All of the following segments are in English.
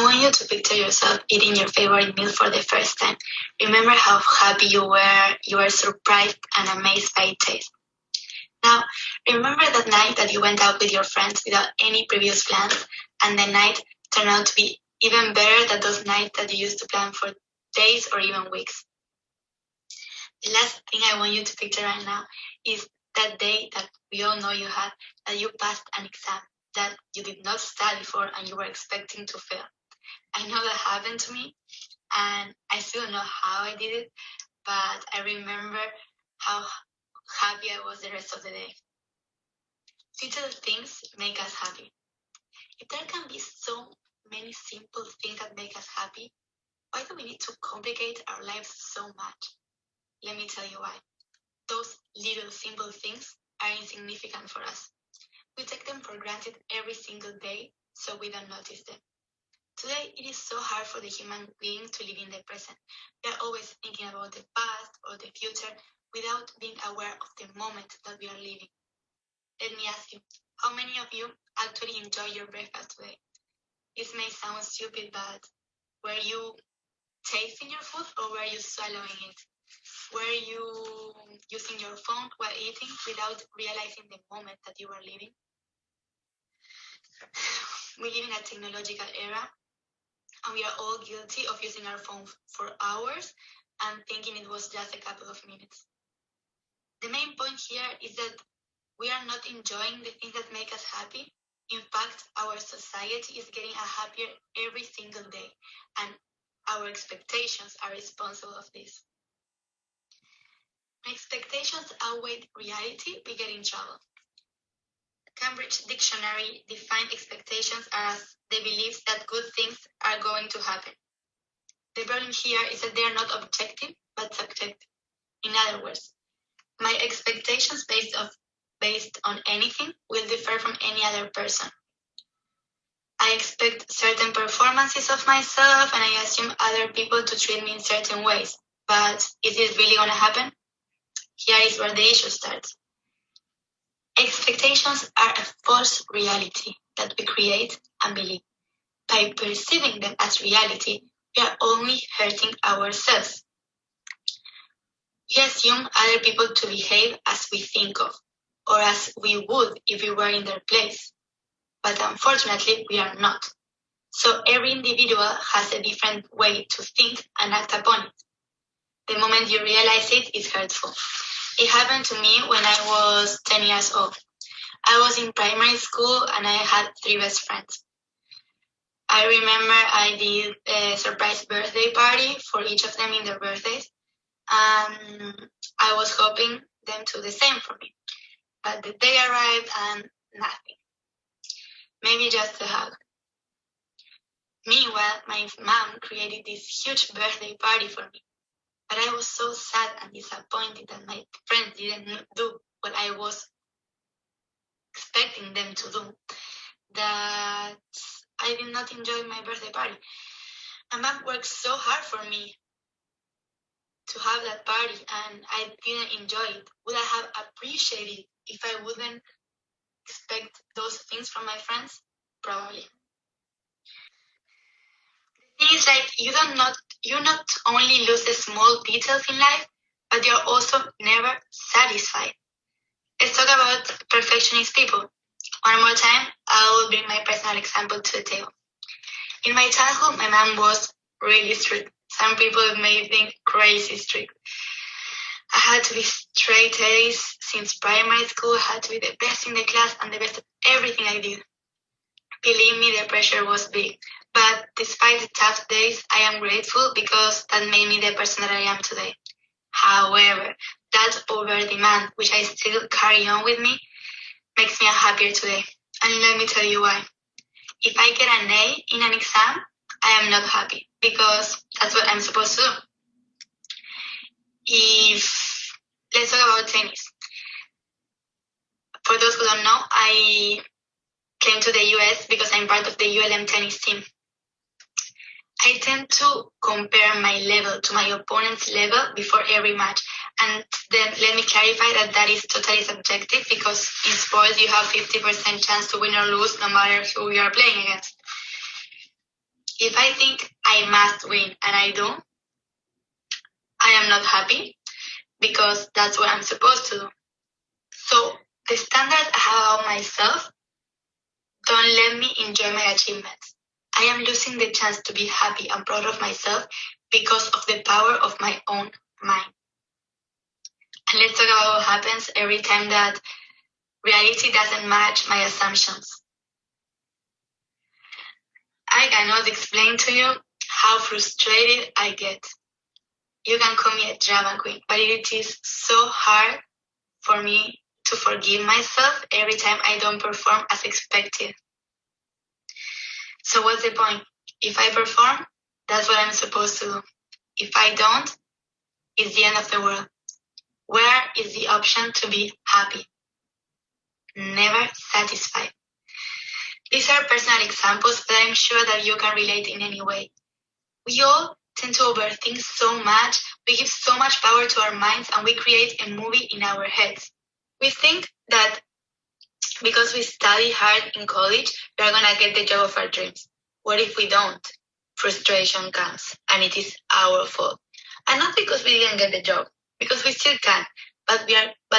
want you to picture yourself eating your favorite meal for the first time. Remember how happy you were surprised and amazed by its taste. Now, remember that night that you went out with your friends without any previous plans, and the night turned out to be even better than those nights that you used to plan for days or even weeks. The last thing I want you to picture right now is that day that we all know you had, that you passed an exam that you did not study for and you were expecting to fail. I know that happened to me, and I still don't know how I did it, but I remember how happy I was the rest of the day. Little things make us happy. If there can be so many simple things that make us happy, why do we need to complicate our lives so much? Let me tell you why. Those little simple things are insignificant for us. We take them for granted every single day, so we don't notice them. Today, it is so hard for the human being to live in the present. We are always thinking about the past or the future without being aware of the moment that we are living. Let me ask you, how many of you actually enjoy your breakfast today? This may sound stupid, but were you tasting your food or were you swallowing it? Were you using your phone while eating without realizing the moment that you were living? We live in a technological era, and we are all guilty of using our phone for hours and thinking it was just a couple of minutes. The main point here is that we are not enjoying the things that make us happy. In fact, our society is getting happier every single day, and our expectations are responsible of this. When expectations outweigh reality, we get in trouble. Cambridge Dictionary defined expectations as the beliefs that good things are going to happen. The problem here is that they are not objective, but subjective. In other words, my expectations based on anything will differ from any other person. I expect certain performances of myself, and I assume other people to treat me in certain ways. But is it really going to happen? Here is where the issue starts. Expectations are a false reality that we create and believe. By perceiving them as reality, we are only hurting ourselves. We assume other people to behave as we think of, or as we would if we were in their place. But unfortunately, we are not. So every individual has a different way to think and act upon it. The moment you realize it is hurtful. It happened to me when I was 10 years old. I was in primary school and I had 3 best friends. I remember I did a surprise birthday party for each of them in their birthdays. And I was hoping them to do the same for me. But the day arrived and nothing. Maybe just a hug. Meanwhile, my mom created this huge birthday party for me. But I was so sad and disappointed that my friends didn't do what I was expecting them to do, that I did not enjoy my birthday party. My mom worked so hard for me to have that party, and I didn't enjoy it. Would I have appreciated it if I wouldn't expect those things from my friends? Probably. The thing is, like, you not only lose the small details in life, but you're also never satisfied. Let's talk about perfectionist people. One more time, I will bring my personal example to the table. In my childhood, my mom was really strict. Some people may think crazy strict. I had to be straight A's since primary school. I had to be the best in the class and the best at everything I did. Believe me, the pressure was big. But despite the tough days, I am grateful because that made me the person that I am today. However, that over-demand, which I still carry on with me, makes me happier today. And let me tell you why. If I get an A in an exam, I am not happy because that's what I'm supposed to do. Let's talk about tennis. For those who don't know, I came to the US because I'm part of the ULM tennis team. I tend to compare my level to my opponent's level before every match. And then let me clarify that is totally subjective because in sports you have 50% chance to win or lose no matter who you are playing against. If I think I must win and I do, I am not happy because that's what I'm supposed to do. So the standards I have about myself don't let me enjoy my achievements. I am losing the chance to be happy and proud of myself because of the power of my own mind. And let's talk about what happens every time that reality doesn't match my assumptions. I cannot explain to you how frustrated I get. You can call me a drama queen, but it is so hard for me to forgive myself every time I don't perform as expected. So what's the point? If I perform, that's what I'm supposed to do. If I don't, it's the end of the world. Where is the option to be happy? Never satisfied. These are personal examples, but I'm sure that you can relate in any way. We all tend to overthink so much, we give so much power to our minds, and we create a movie in our heads. We think that because we study hard in college, we are going to get the job of our dreams. What if we don't? Frustration comes, and it is our fault. And not because we didn't get the job, because we still can, but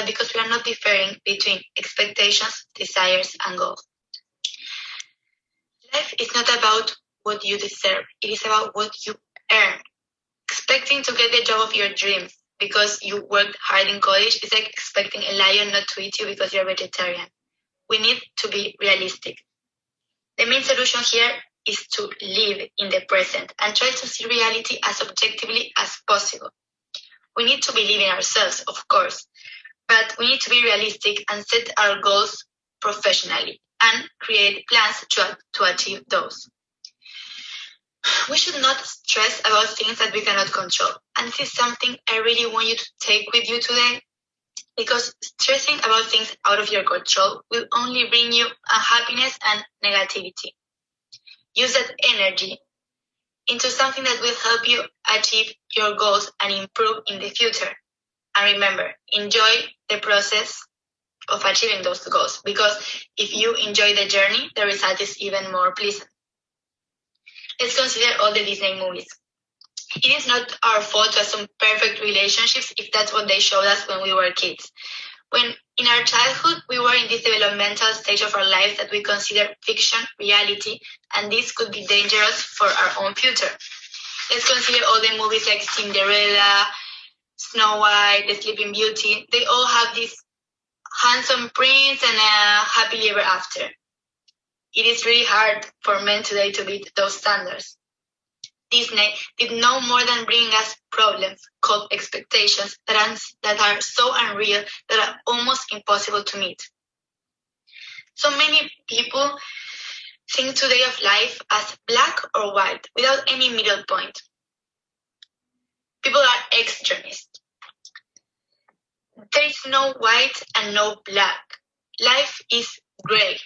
because we are not differing between expectations, desires, and goals. Life is not about what you deserve, it is about what you earn. Expecting to get the job of your dreams because you worked hard in college is like expecting a lion not to eat you because you're vegetarian. We need to be realistic. The main solution here is to live in the present and try to see reality as objectively as possible. We need to believe in ourselves, of course, but we need to be realistic and set our goals professionally and create plans to achieve those. We should not stress about things that we cannot control. And this is something I really want you to take with you today, because stressing about things out of your control will only bring you unhappiness and negativity. Use that energy into something that will help you achieve your goals and improve in the future. And remember, enjoy the process of achieving those goals, because if you enjoy the journey, the result is even more pleasant. Let's consider all the Disney movies. It is not our fault to assume perfect relationships if that's what they showed us when we were kids. When in our childhood, we were in this developmental stage of our lives that we consider fiction, reality, and this could be dangerous for our own future. Let's consider all the movies like Cinderella, Snow White, The Sleeping Beauty. They all have this handsome prince and a happily ever after. It is really hard for men today to beat those standards. Disney did no more than bring us problems called expectations that are so unreal that are almost impossible to meet. So many people think today of life as black or white without any middle point. People are extremists. There is no white and no black. Life is gray.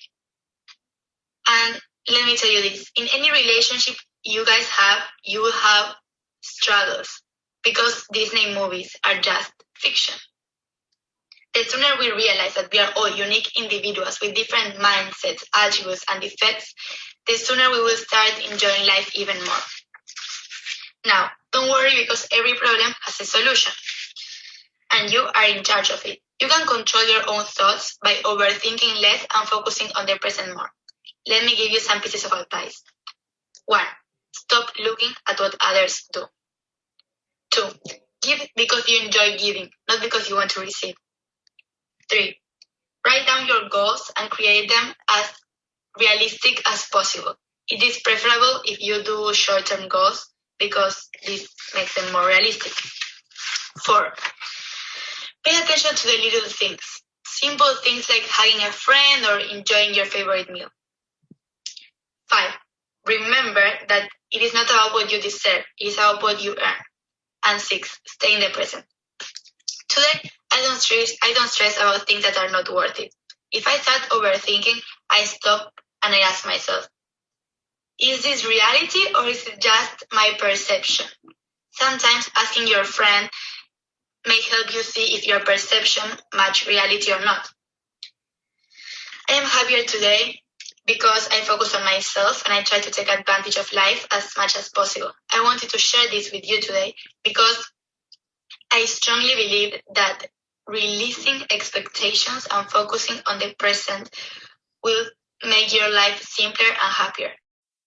And let me tell you this, in any relationship you guys have, you will have struggles because Disney movies are just fiction. The sooner we realize that we are all unique individuals with different mindsets, attributes, and defects, the sooner we will start enjoying life even more. Now, don't worry, because every problem has a solution, and you are in charge of it. You can control your own thoughts by overthinking less and focusing on the present more. Let me give you some pieces of advice. 1. Stop looking at what others do. 2. Give because you enjoy giving, not because you want to receive. 3. Write down your goals and create them as realistic as possible. It is preferable if you do short-term goals because this makes them more realistic. 4. Pay attention to the little things. Simple things like hugging a friend or enjoying your favorite meal. 5. Remember that it is not about what you deserve, it is about what you earn. And 6. Stay in the present. Today, I don't stress about things that are not worth it. If I start overthinking, I stop and I ask myself, is this reality or is it just my perception? Sometimes asking your friend may help you see if your perception match reality or not. I am happier today because I focus on myself and I try to take advantage of life as much as possible. I wanted to share this with you today because I strongly believe that releasing expectations and focusing on the present will make your life simpler and happier.